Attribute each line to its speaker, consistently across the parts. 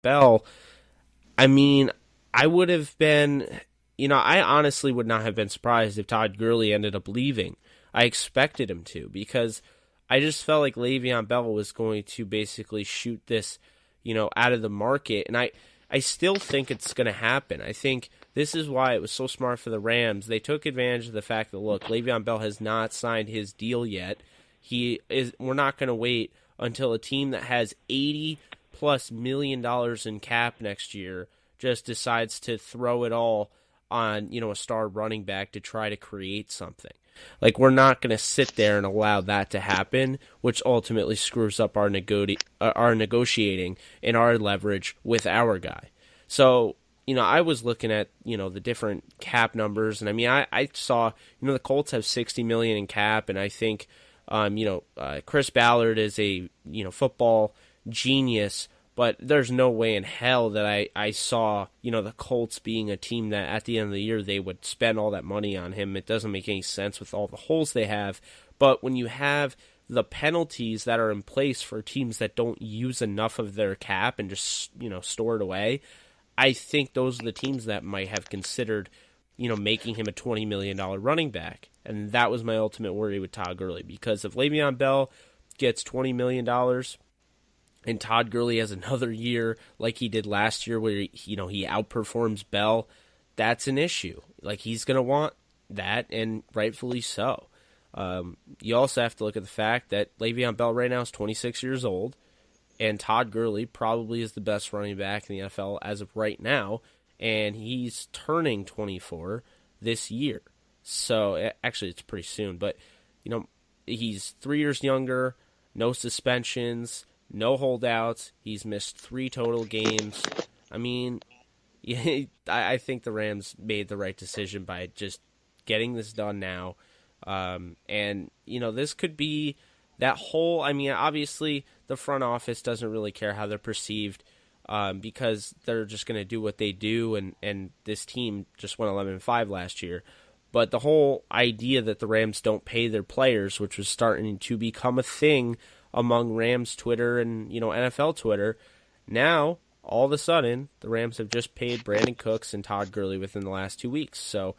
Speaker 1: Bell, I mean, I would have been, I honestly would not have been surprised if Todd Gurley ended up leaving. I expected him to because I just felt like Le'Veon Bell was going to basically shoot this, out of the market. And I still think it's going to happen. I think this is why it was so smart for the Rams. They took advantage of the fact that, look, Le'Veon Bell has not signed his deal yet. We're not going to wait until a team that has $80+ million in cap next year just decides to throw it all on, a star running back to try to create something. Like, we're not going to sit there and allow that to happen, which ultimately screws up our negotiating and our leverage with our guy. So, I was looking at, the different cap numbers, and I mean, I saw, the Colts have $60 million in cap, and I think, Chris Ballard is a, football genius, but there's no way in hell that I saw, the Colts being a team that at the end of the year they would spend all that money on him. It doesn't make any sense with all the holes they have. But when you have the penalties that are in place for teams that don't use enough of their cap and just, store it away, I think those are the teams that might have considered, making him a $20 million running back. And that was my ultimate worry with Todd Gurley, because if Le'Veon Bell gets $20 million and Todd Gurley has another year like he did last year where he outperforms Bell, that's an issue. Like, he's going to want that, and rightfully so. You also have to look at the fact that Le'Veon Bell right now is 26 years old, and Todd Gurley probably is the best running back in the NFL as of right now, and he's turning 24 this year. So, actually, it's pretty soon, but, he's 3 years younger, no suspensions, no holdouts. He's missed 3 total games. I mean, I think the Rams made the right decision by just getting this done now. And, this could be that whole, I mean, obviously the front office doesn't really care how they're perceived because they're just going to do what they do, and this team just went 11-5 last year. But the whole idea that the Rams don't pay their players, which was starting to become a thing among Rams Twitter and, NFL Twitter, now, all of a sudden, the Rams have just paid Brandon Cooks and Todd Gurley within the last 2 weeks. So,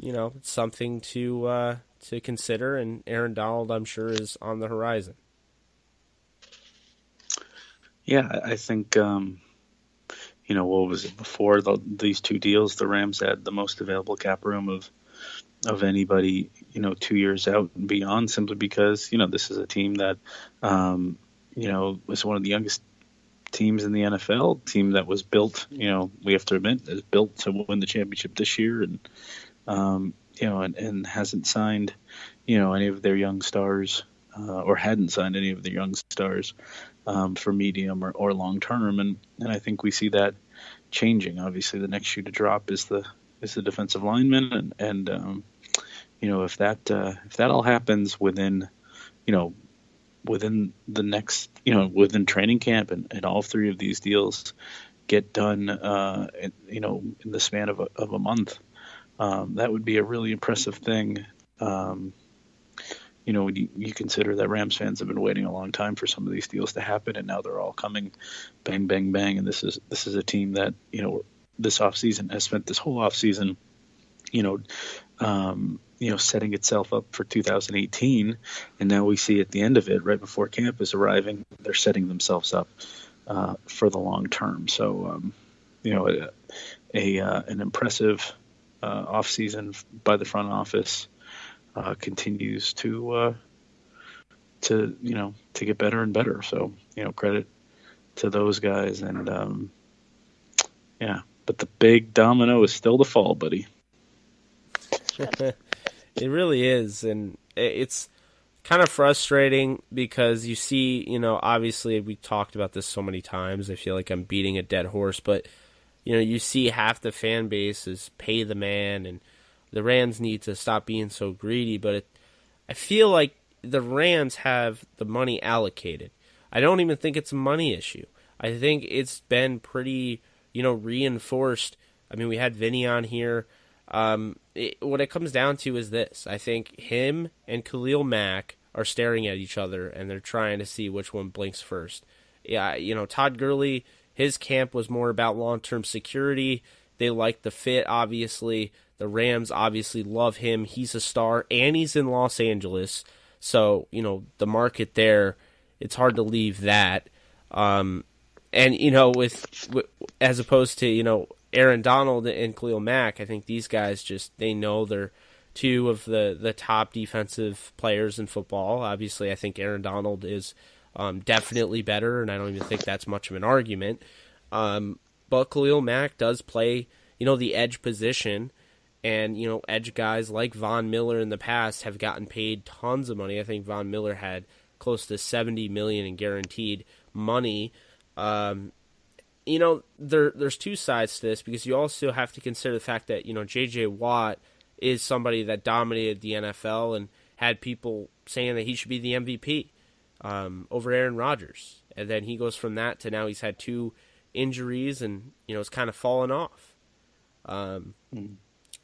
Speaker 1: it's something to consider, and Aaron Donald, I'm sure, is on the horizon.
Speaker 2: Yeah, I think, what was it, before these 2 deals, the Rams had the most available cap room of anybody, 2 years out and beyond, simply because, this is a team that, was one of the youngest teams in the NFL, team that was built, we have to admit, is built to win the championship this year, and, and hasn't signed, any of their young stars, or hadn't signed any of the young stars for medium or long term. And I think we see that changing. Obviously, the next shoe to drop is the defensive lineman, and if that all happens within the next, within training camp, and all 3 of these deals get done, in the span of a month, that would be a really impressive thing. When you consider that Rams fans have been waiting a long time for some of these deals to happen, and now they're all coming bang, bang, bang. And this is a team that, this offseason has spent this whole offseason, setting itself up for 2018. And now we see at the end of it, right before camp is arriving, they're setting themselves up for the long term. So, an impressive offseason by the front office continues to get better and better. So, credit to those guys. And, but the big domino is still to fall, buddy.
Speaker 1: It really is, and it's kind of frustrating because you see, obviously we talked about this so many times, I feel like I'm beating a dead horse, but, you see half the fan base is pay the man, and the Rams need to stop being so greedy, but I feel like the Rams have the money allocated. I don't even think it's a money issue. I think it's been pretty, reinforced. I mean, we had Vinny on here. What it comes down to is this. I think him and Khalil Mack are staring at each other, and they're trying to see which one blinks first. Yeah, Todd Gurley, His camp was more about long-term security. They like the fit, obviously. The Rams obviously love him. He's a star, and he's in Los Angeles. So, the market there, it's hard to leave that. And, with as opposed to, Aaron Donald and Khalil Mack, I think these guys they know they're two of the top defensive players in football. Obviously, I think Aaron Donald is definitely better, and I don't even think that's much of an argument. But Khalil Mack does play, the edge position, and, edge guys like Von Miller in the past have gotten paid tons of money. I think Von Miller had close to $70 million in guaranteed money. There's two sides to this, because you also have to consider the fact that, J.J. Watt is somebody that dominated the NFL and had people saying that he should be the MVP over Aaron Rodgers. And then he goes from that to now he's had 2 injuries and, it's kind of fallen off.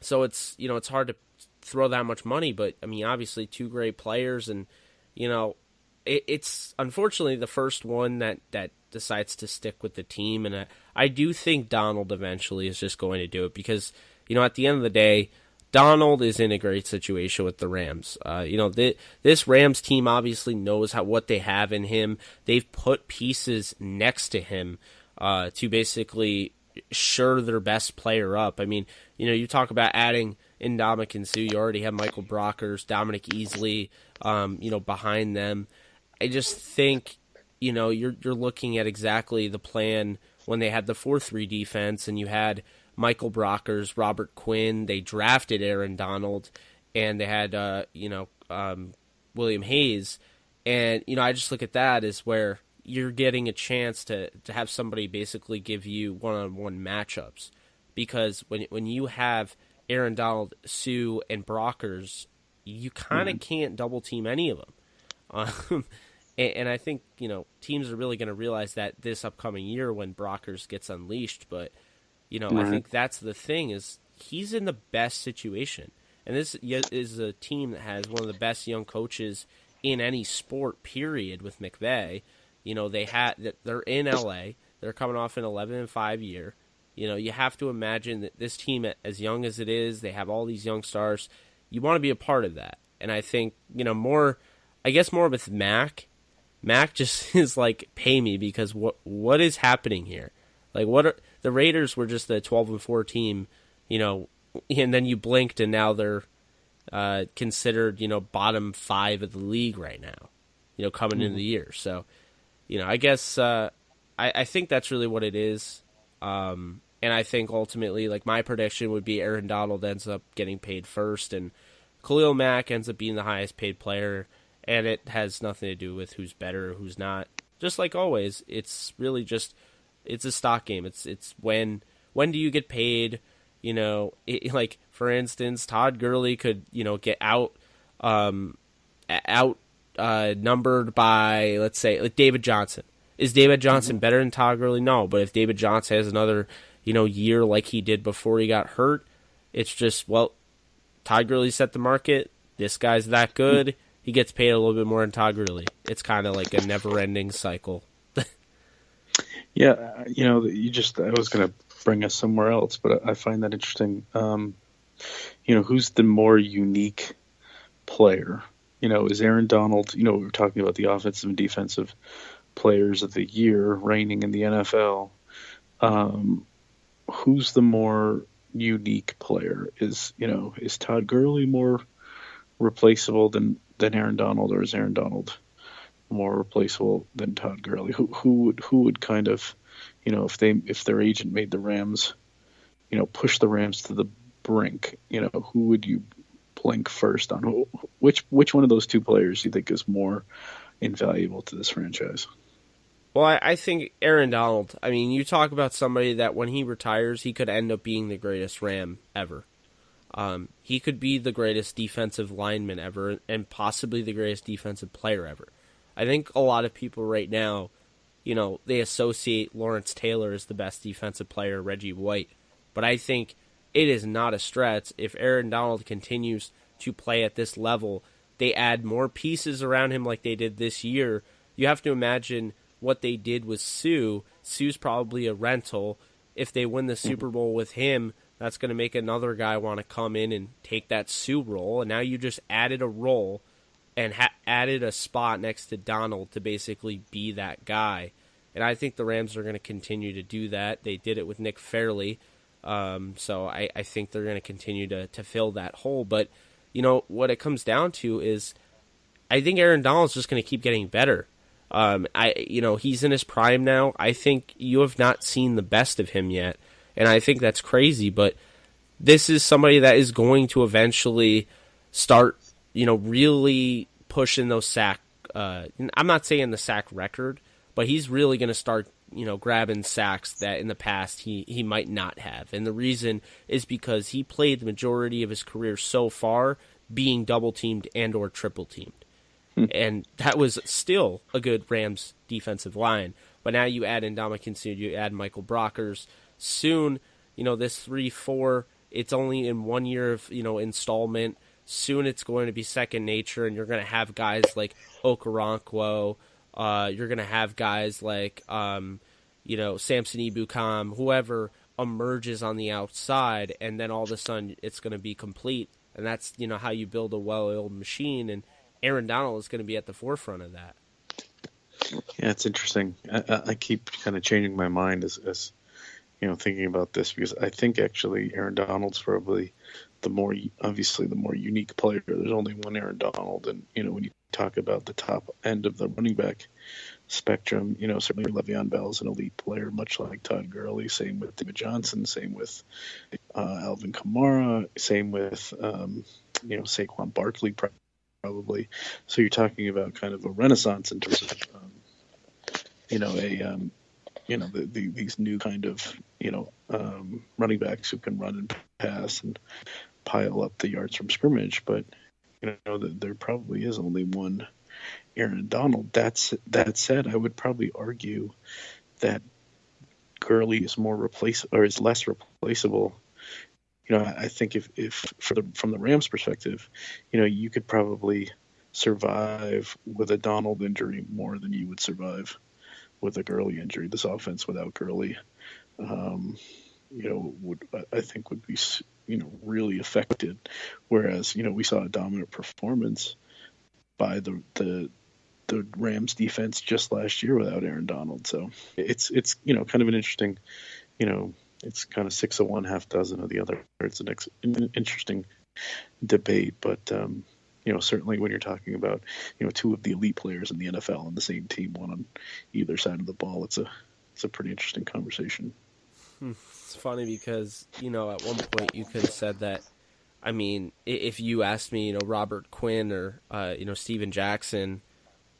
Speaker 1: So it's, it's hard to throw that much money, but, obviously 2 great players, and, it's unfortunately the first one that decides to stick with the team, and I do think Donald eventually is just going to do it, because, at the end of the day, Donald is in a great situation with the Rams. This Rams team obviously knows what they have in him. They've put pieces next to him to basically shore their best player up. You talk about adding Ndamukong Suh. You already have Michael Brockers, Dominic Easley, behind them. I just think, you're looking at exactly the plan when they had the 4-3 defense, and you had Michael Brockers, Robert Quinn. They drafted Aaron Donald, and they had William Hayes. And I just look at that as where you're getting a chance to have somebody basically give you one-on-one matchups, because when you have Aaron Donald, Sue, and Brockers, you kind of can't double team any of them. And I think, teams are really going to realize that this upcoming year when Brockers gets unleashed. But, I think that's the thing, is he's in the best situation. And this is a team that has one of the best young coaches in any sport, period, with McVay. They're in LA. They're coming off an 11-5 year. You have to imagine that this team, as young as it is, they have all these young stars. You want to be a part of that. And I think, more with Mac. Mac just is like, pay me, because what is happening here? Like, the Raiders were just a 12-4 team, and then you blinked and now they're considered, bottom 5 of the league right now, coming into the year. So, I guess I think that's really what it is. And I think ultimately, like, my prediction would be Aaron Donald ends up getting paid first, and Khalil Mack ends up being the highest paid player. And it has nothing to do with who's better or who's not. Just like always, it's really just, it's a stock game. It's when do you get paid? Like, for instance, Todd Gurley could get numbered by, let's say, like David Johnson. Is David Johnson better than Todd Gurley? No, but if David Johnson has another year like he did before he got hurt, it's just, well, Todd Gurley set the market. This guy's that good. He gets paid a little bit more than Todd Gurley. It's kind of like a never-ending cycle.
Speaker 2: Yeah, I was going to bring us somewhere else, but I find that interesting. Who's the more unique player? Is Aaron Donald, we were talking about the offensive and defensive players of the year reigning in the NFL. Who's the more unique player? Is Todd Gurley more replaceable than Aaron Donald, or is Aaron Donald more replaceable than Todd Gurley? Who would kind of, if their agent made the Rams, push the Rams to the brink, who would you blink first on? Which one of those 2 players do you think is more invaluable to this franchise?
Speaker 1: Well, I think Aaron Donald. You talk about somebody that when he retires, he could end up being the greatest Ram ever. He could be the greatest defensive lineman ever, and possibly the greatest defensive player ever. I think a lot of people right now, they associate Lawrence Taylor as the best defensive player, Reggie White. But I think it is not a stretch. If Aaron Donald continues to play at this level, they add more pieces around him like they did this year. You have to imagine what they did with Sue. Sue's probably a rental. If they win the Super Bowl with him, that's going to make another guy want to come in and take that Sue role. And now you just added a role and added a spot next to Donald to basically be that guy. And I think the Rams are going to continue to do that. They did it with Nick Fairley. So I think they're going to continue to fill that hole. But, what it comes down to is I think Aaron Donald's just going to keep getting better. He's in his prime now. I think you have not seen the best of him yet. And I think that's crazy, but this is somebody that is going to eventually start, really pushing those sack. I'm not saying the sack record, but he's really going to start, grabbing sacks that in the past he might not have. And the reason is because he played the majority of his career so far being double teamed and or triple teamed. And that was still a good Rams defensive line. But now you add in Ndamukong Suh, you add Michael Brockers. Soon, this 3-4, it's only in 1 year of, installment. Soon it's going to be second nature, and you're going to have guys like Okoronkwo. You're going to have guys like, Samson Ebukam, whoever emerges on the outside, and then all of a sudden it's going to be complete. And that's, how you build a well-oiled machine, and Aaron Donald is going to be at the forefront of that.
Speaker 2: Yeah, it's interesting. I keep kind of changing my mind as thinking about this, because I think actually Aaron Donald's probably the more unique player. There's only one Aaron Donald, and when you talk about the top end of the running back spectrum, certainly Le'Veon Bell is an elite player, much like Todd Gurley. Same with David Johnson. Same with Alvin Kamara. Same with Saquon Barkley probably. So you're talking about kind of a renaissance in terms of these new kind of running backs who can run and pass and pile up the yards from scrimmage. But there probably is only one Aaron Donald. That said, I would probably argue that Gurley is less replaceable. I think if from the Rams' perspective, you could probably survive with a Donald injury more than you would survive with a Gurley injury. This offense without Gurley, would be really affected. Whereas we saw a dominant performance by the Rams defense just last year without Aaron Donald. So it's kind of an interesting, it's kind of 6 of one, half dozen of the other. It's an interesting debate, but certainly when you're talking about two of the elite players in the NFL on the same team, one on either side of the ball, it's a pretty interesting conversation.
Speaker 1: It's funny because at one point you could have said that. I mean, if you asked me, Robert Quinn or Steven Jackson.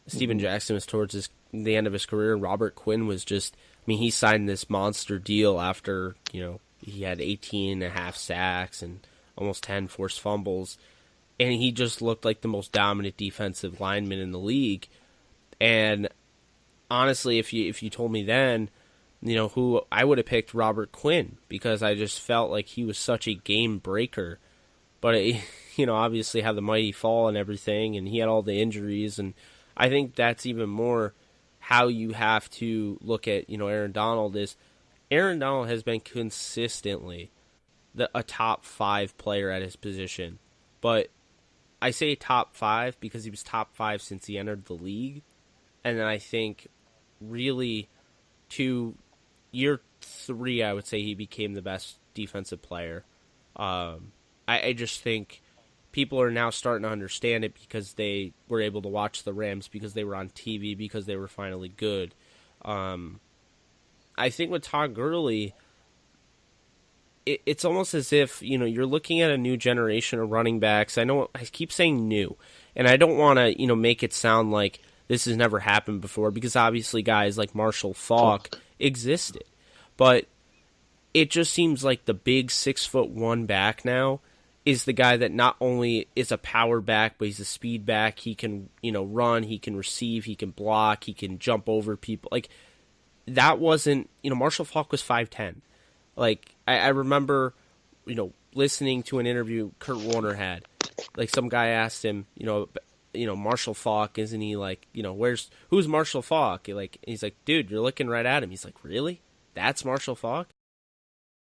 Speaker 1: Steven Jackson was towards the end of his career. Robert Quinn was just. I mean, he signed this monster deal after he had 18 and a half sacks and almost 10 forced fumbles. And he just looked like the most dominant defensive lineman in the league. And honestly, if you told me then, who I would have picked Robert Quinn, because I just felt like he was such a game breaker. But obviously had the mighty fall and everything, and he had all the injuries. And I think that's even more how you have to look at Aaron Donald. Is Aaron Donald has been consistently a top 5 player at his position, but I say top 5 because he was top 5 since he entered the league. And then I think really to year 3, I would say he became the best defensive player. I just think people are now starting to understand it because they were able to watch the Rams, because they were on TV, because they were finally good. I think with Todd Gurley, it's almost as if, you're looking at a new generation of running backs. I know I keep saying new, and I don't want to, make it sound like this has never happened before, because obviously guys like Marshall Faulk existed. But it just seems like the big 6'1" back now is the guy that not only is a power back, but he's a speed back. He can, run, he can receive, he can block, he can jump over people. Like, that wasn't, Marshall Faulk was 5'10". Like, I remember, listening to an interview Kurt Warner had. Like, some guy asked him, Marshall Faulk, isn't he? Like, who's Marshall Faulk? Like, he's like, dude, you're looking right at him. He's like, really? That's Marshall Faulk?